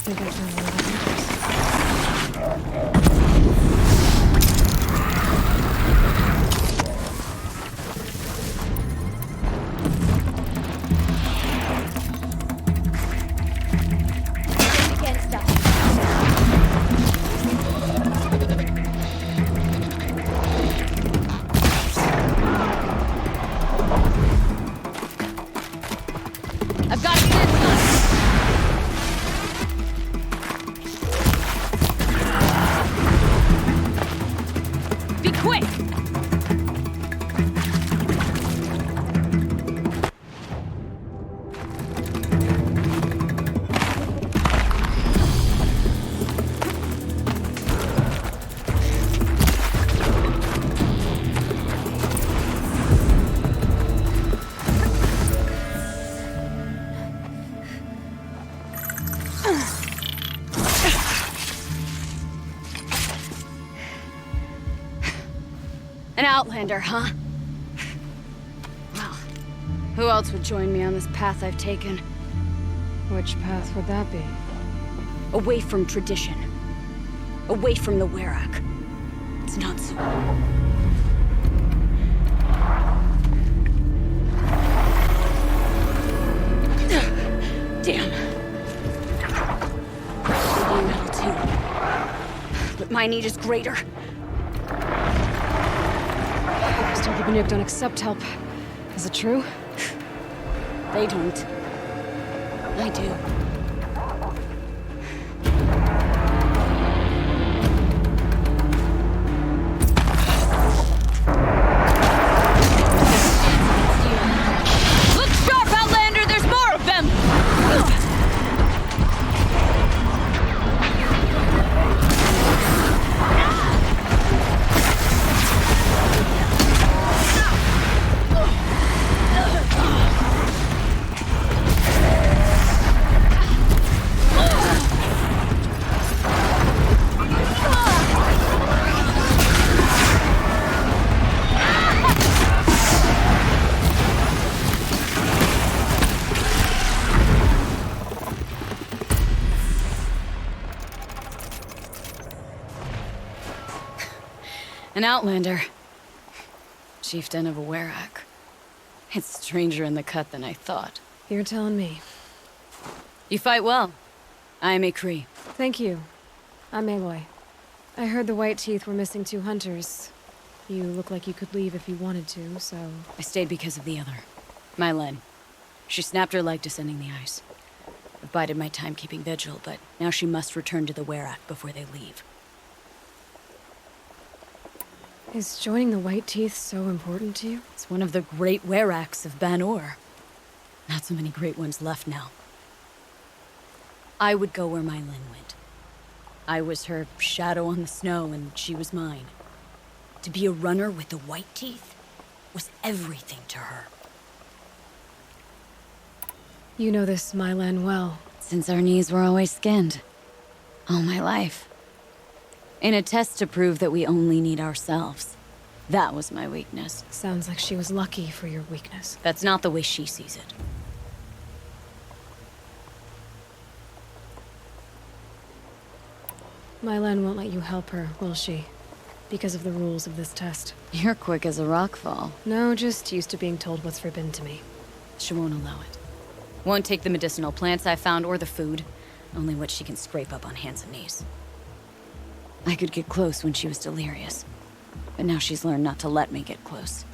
think I found one of the hunters. Against us. I've got to get inside. Be quick! An outlander, huh? Well, who else would join me on this path I've taken? Which path would that be? Away from tradition. Away from the Werak. It's not so... Damn. Maybe metal too. But my need is greater. Still keeping you don't accept help. Is it true? They don't. I do. Look sharp, Outlander! There's more of them! An outlander. Chieftain of a Werak. It's stranger in the cut than I thought. You're telling me. You fight well. I am a Cree. Thank you. I'm Aloy. I heard the White Teeth were missing 2 hunters. You look like you could leave if you wanted to, so... I stayed because of the other. Mylen. She snapped her leg descending the ice. I've bided my time keeping vigil, but now she must return to the Werak before they leave. Is joining the White Teeth so important to you? It's one of the great Weraks of Banor. Not so many great ones left now. I would go where Mylen went. I was her shadow on the snow, and she was mine. To be a runner with the White Teeth was everything to her. You know this Mylan well. Since our knees were always skinned. All my life. In a test to prove that we only need ourselves. That was my weakness. Sounds like she was lucky for your weakness. That's not the way she sees it. Mylan won't let you help her, will she? Because of the rules of this test. You're quick as a rockfall. No, just used to being told what's forbidden to me. She won't allow it. Won't take the medicinal plants I found or the food. Only what she can scrape up on hands and knees. I could get close when she was delirious. But now she's learned not to let me get close.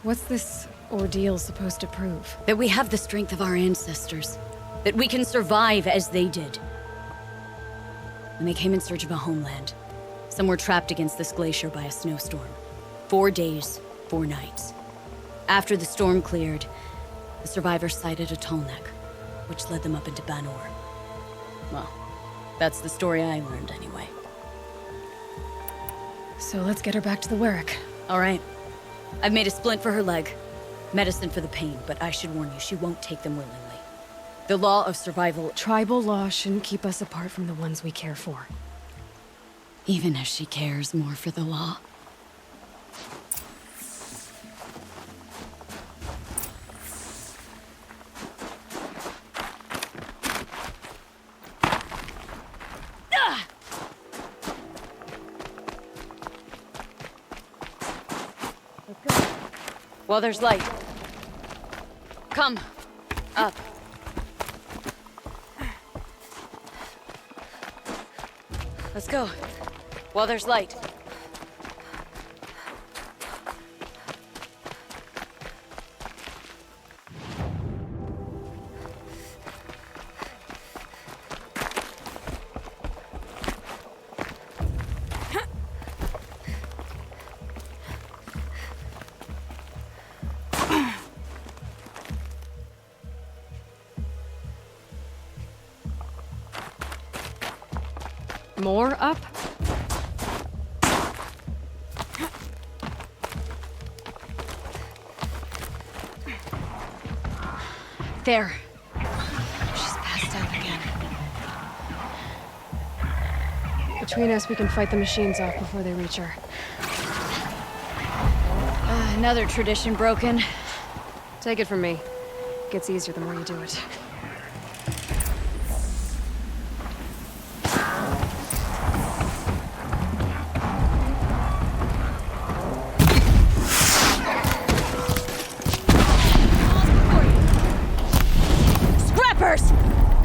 What's this ordeal supposed to prove? That we have the strength of our ancestors. That we can survive as they did. When they came in search of a homeland, some were trapped against this glacier by a snowstorm. 4 days, 4 nights. After the storm cleared, the survivors sighted a tallneck, which led them up into Banor. Well, that's the story I learned anyway. So let's get her back to the Werak. All right. I've made a splint for her leg. Medicine for the pain, but I should warn you, she won't take them willingly. The law of survival... Tribal law shouldn't keep us apart from the ones we care for. Even as she cares more for the law. While there's light. Come. Up. Let's go. While there's light. More up? There. She's passed out again. Between us, we can fight the machines off before they reach her. Another tradition broken. Take it from me. It gets easier the more you do it.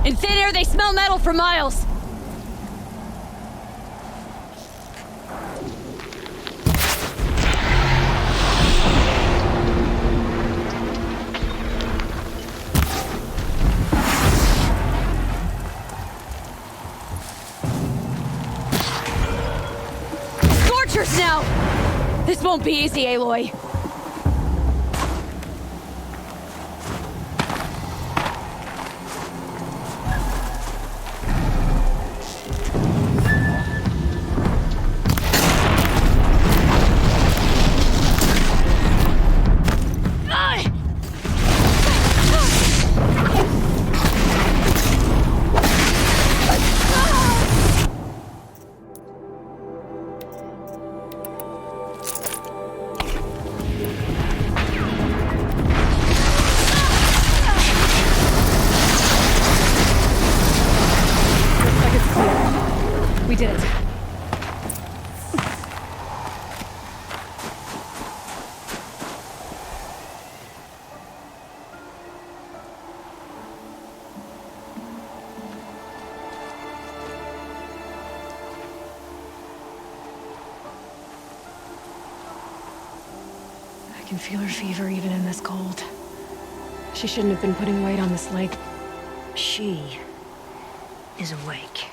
In thin air, they smell metal for miles. Scorchers now! This won't be easy, Aloy. We did it. I can feel her fever even in this cold. She shouldn't have been putting weight on this leg. She is awake.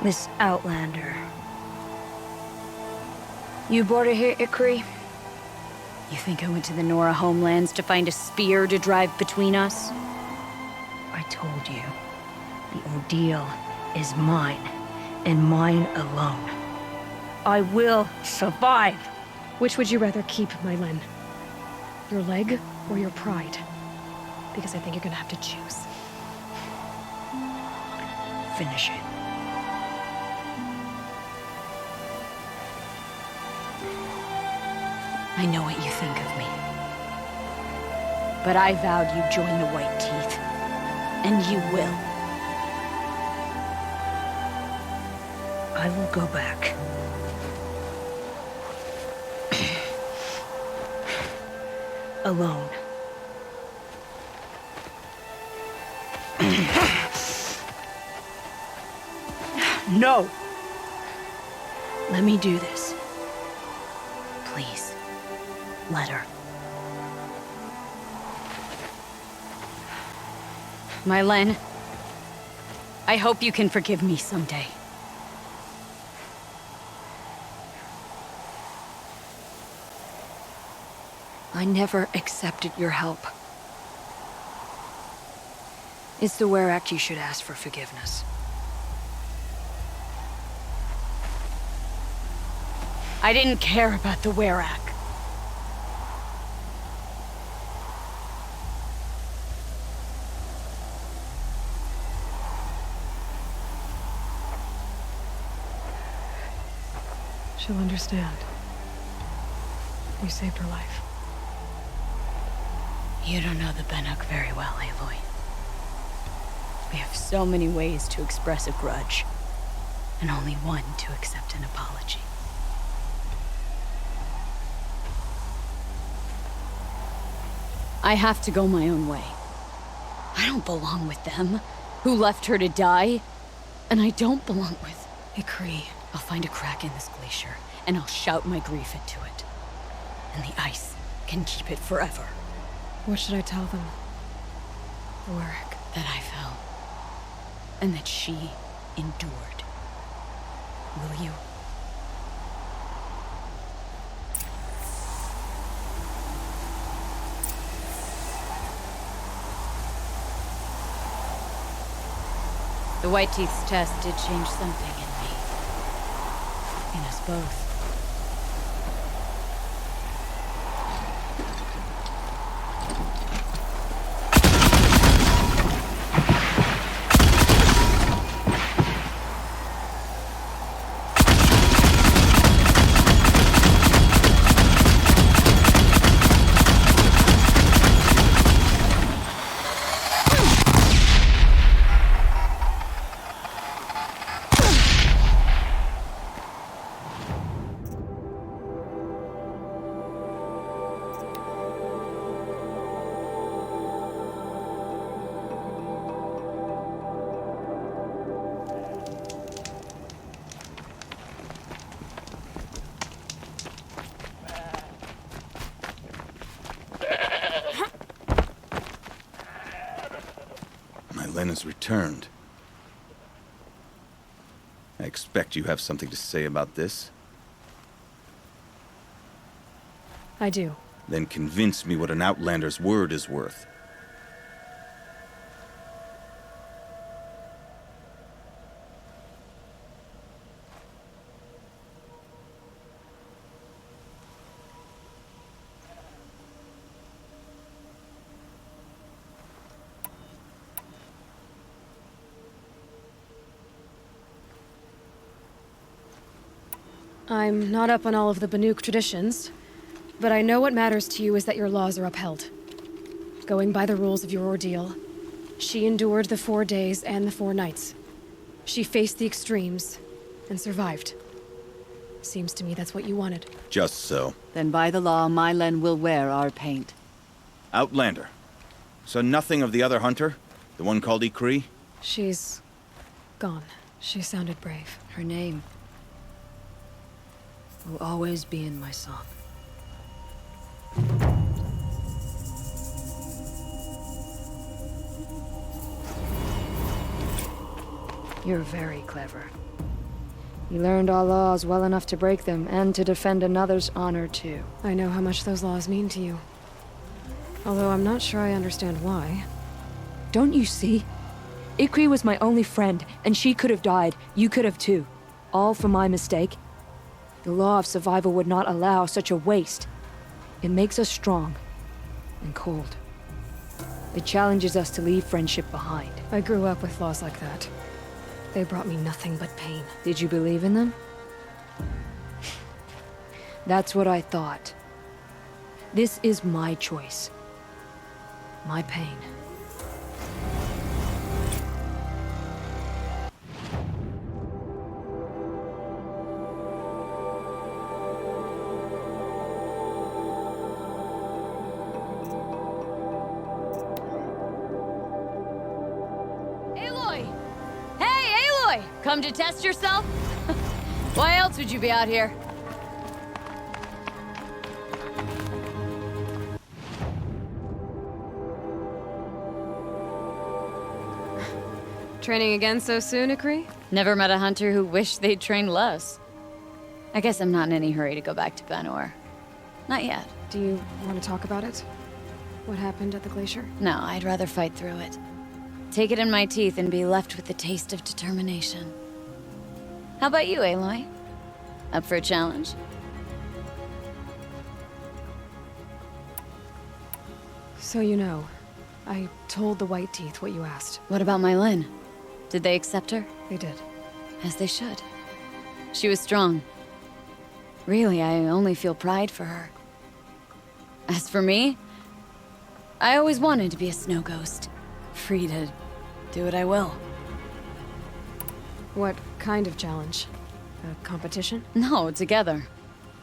This Outlander. You brought her here, Ikri? You think I went to the Nora homelands to find a spear to drive between us? I told you. The ordeal is mine, and mine alone. I will survive. Which would you rather keep, Mylin? Your leg or your pride? Because I think you're gonna have to choose. Finish it. I know what you think of me. But I vowed you'd join the White Teeth. And you will. I will go back. Alone. No! Let me do this. Please. Let her. Mylin, I hope you can forgive me someday. I never accepted your help. It's the Were-Act you should ask for forgiveness. I didn't care about the Were-Act. She'll understand. You saved her life. You don't know the Bannock very well, Aloy. We have so many ways to express a grudge. and only one to accept an apology. I have to go my own way. I don't belong with them, who left her to die. And I don't belong with... Ikri. I'll find a crack in this glacier, and I'll shout my grief into it. And the ice can keep it forever. What should I tell them? Warwick. That I fell. And that she endured. Will you? The White Teeth's test did change something in me. In us both. Lena's returned. I expect you have something to say about this. I do. Then convince me what an Outlander's word is worth. I'm not up on all of the Banuk traditions, but I know what matters to you is that your laws are upheld. Going by the rules of your ordeal, she endured the 4 days and the 4 nights. She faced the extremes and survived. Seems to me that's what you wanted. Just so. Then by the law, my Len will wear our paint. Outlander. So nothing of the other hunter? The one called Ikri? She's... gone. She sounded brave. Her name will always be in my song. You're very clever. You learned our laws well enough to break them, and to defend another's honor, too. I know how much those laws mean to you. Although I'm not sure I understand why. Don't you see? Ikri was my only friend, and she could have died. You could have too. All for my mistake. The law of survival would not allow such a waste. It makes us strong and cold. It challenges us to leave friendship behind. I grew up with laws like that. They brought me nothing but pain. Did you believe in them? That's what I thought. This is my choice. My pain. Come to test yourself? Why else would you be out here? Training again so soon, Ikri? Never met a hunter who wished they'd trained less. I guess I'm not in any hurry to go back to Banor. Not yet. Do you want to talk about it? What happened at the glacier? No, I'd rather fight through it. Take it in my teeth and be left with the taste of determination. How about you, Aloy? Up for a challenge? So you know, I told the White Teeth what you asked. What about my Lynn? Did they accept her? They did. As they should. She was strong. Really, I only feel pride for her. As for me, I always wanted to be a snow ghost. Free to do what I will. What kind of challenge? A competition? No, together.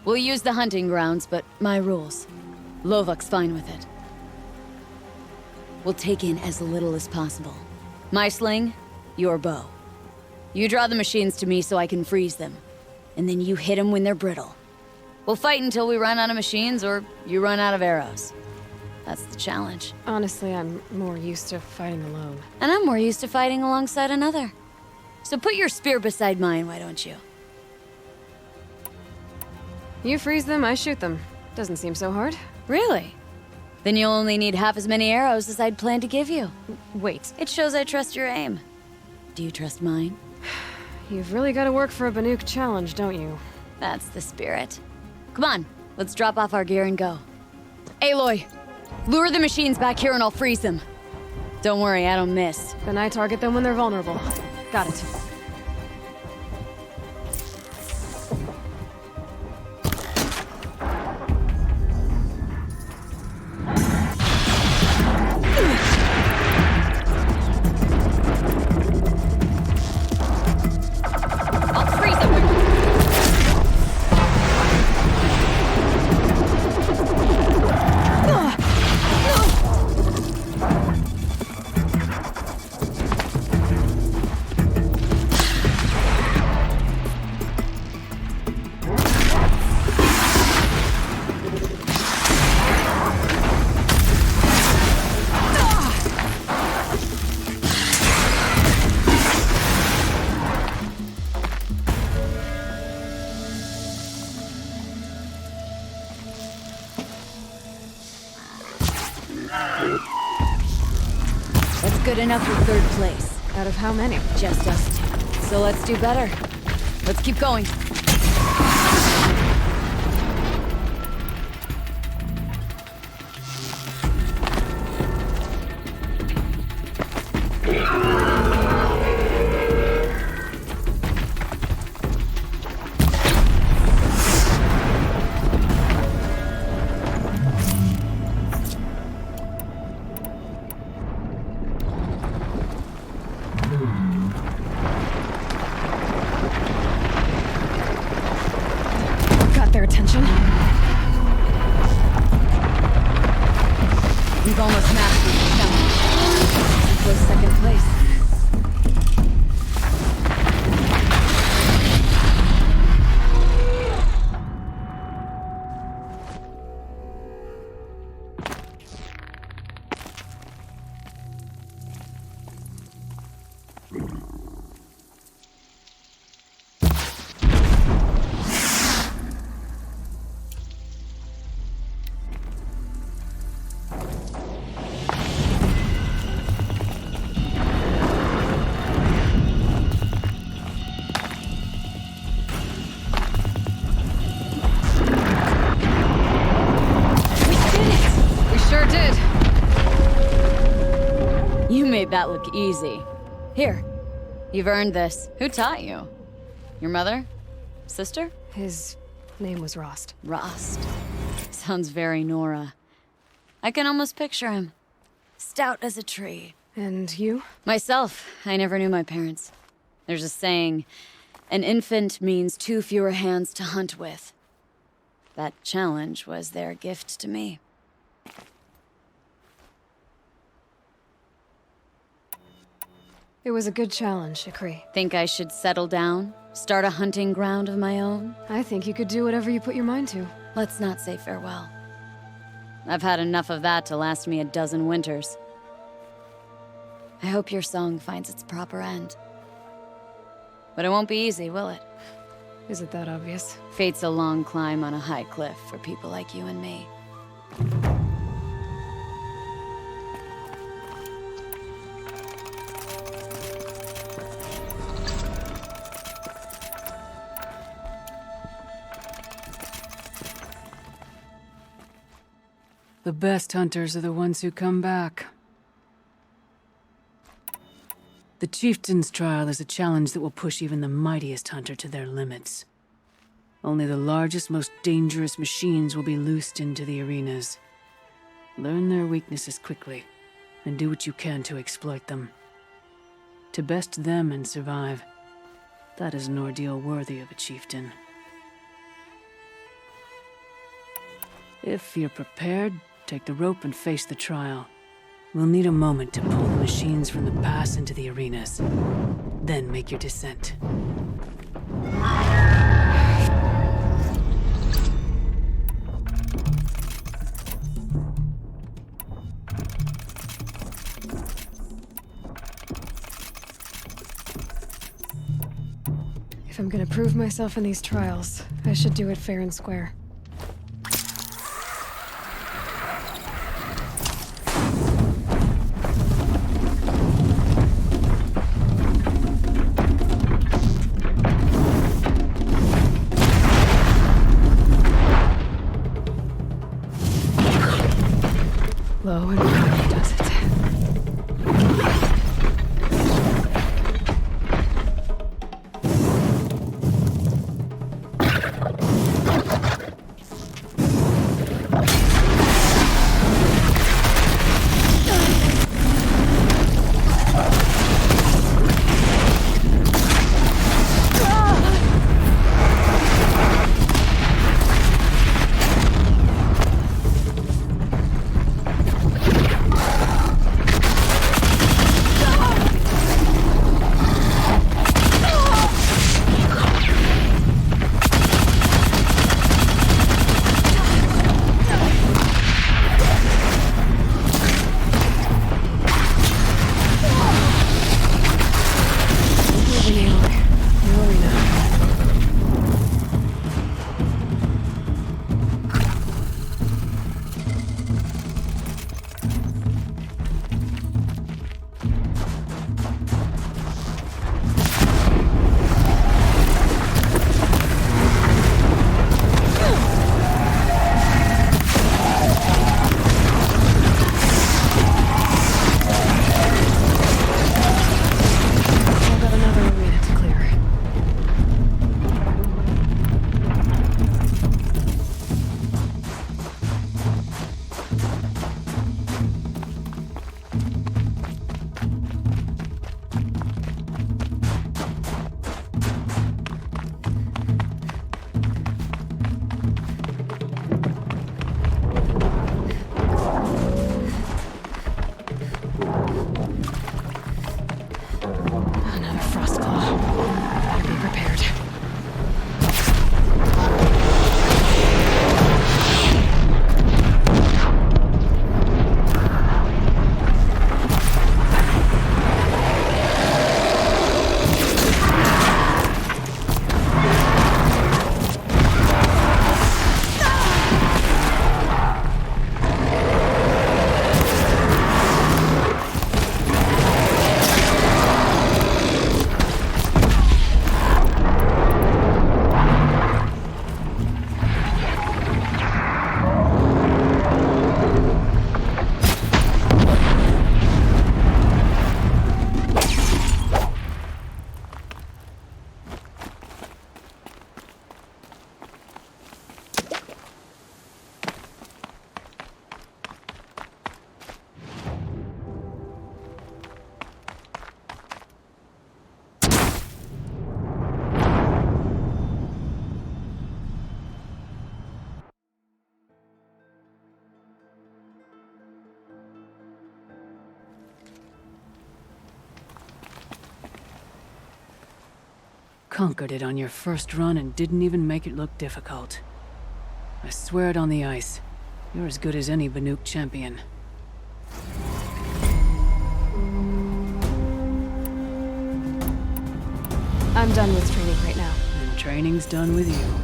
We'll use the hunting grounds, but my rules. Lovok's fine with it. We'll take in as little as possible. My sling, your bow. You draw the machines to me so I can freeze them. And then you hit them when they're brittle. We'll fight until we run out of machines or you run out of arrows. That's the challenge. Honestly, I'm more used to fighting alone. And I'm more used to fighting alongside another. So put your spear beside mine, why don't you? You freeze them, I shoot them. Doesn't seem so hard. Really? Then you'll only need half as many arrows as I'd planned to give you. Wait, It shows I trust your aim. Do you trust mine? you've really got to work for a Banuk challenge, don't you? That's the spirit. Come on, let's drop off our gear and go. Aloy, lure the machines back here and I'll freeze them. Don't worry, I don't miss. Then I target them when they're vulnerable. Got it. I'll freeze them when... That's good enough for third place. Out of how many? Just us two. So let's do better. Let's keep going. Got their attention. We've almost mastered the challenge. Close second place. We sure did. You made that look easy. Here, you've earned this. Who taught you? Your mother? Sister? His name was Rost. Rost. Sounds very Nora. I can almost picture him. Stout as a tree. And you? Myself, I never knew my parents. There's a saying, an infant means 2 fewer hands to hunt with. That challenge was their gift to me. It was a good challenge, Ikri. Think I should settle down? Start a hunting ground of my own? I think you could do whatever you put your mind to. Let's not say farewell. I've had enough of that to last me a dozen winters. I hope your song finds its proper end. But it won't be easy, will it? Is it that obvious? Fate's a long climb on a high cliff for people like you and me. The best hunters are the ones who come back. The Chieftain's trial is a challenge that will push even the mightiest hunter to their limits. Only the largest, most dangerous machines will be loosed into the arenas. Learn their weaknesses quickly, and do what you can to exploit them. To best them and survive, That is an ordeal worthy of a chieftain. If you're prepared, take the rope and face the trial. We'll need a moment to pull the machines from the pass into the arenas. Then make your descent. If I'm gonna prove myself in these trials, I should do it fair and square. Low and proud does it. Conquered it on your first run and didn't even make it look difficult. I swear it on the ice. You're as good as any Banuk champion. I'm done with training right now. And training's done with you.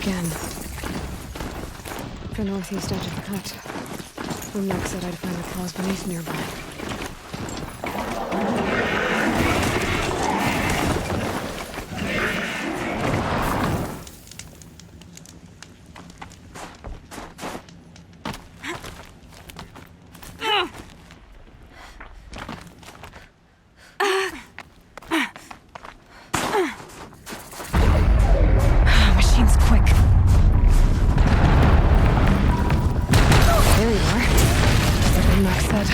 again. The northeast edge of the cut. When Max said I'd find the claws beneath nearby. Machine's quick. There you are. Just like what Max said.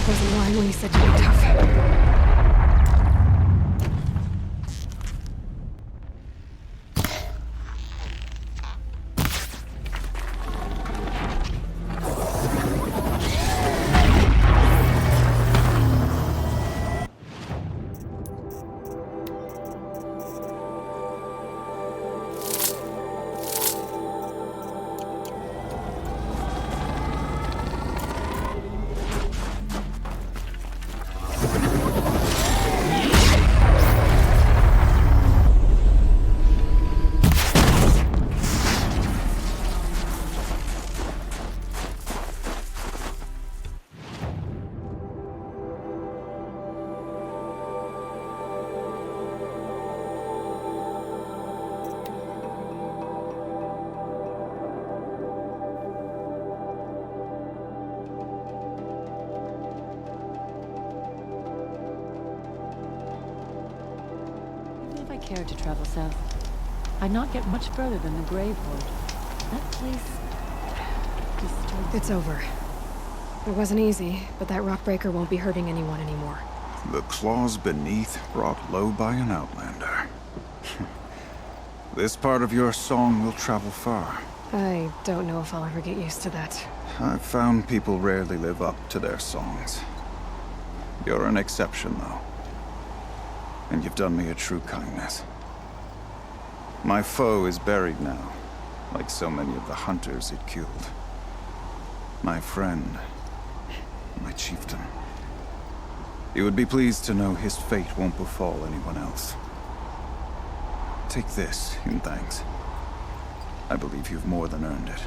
Wasn't lying when he said you'd be tough. Even if I cared to travel south, I'd not get much further than the Grave Hoard. That place disturbs. It's over. It wasn't easy, but that rock breaker won't be hurting anyone anymore. The claws beneath brought low by an outlander. This part of your song will travel far. I don't know if I'll ever get used to that. I've found people rarely live up to their songs. You're an exception, though. And you've done me a true kindness. My foe is buried now, like so many of the hunters it killed. My friend, my chieftain. You would be pleased to know his fate won't befall anyone else. Take this in thanks. I believe you've more than earned it.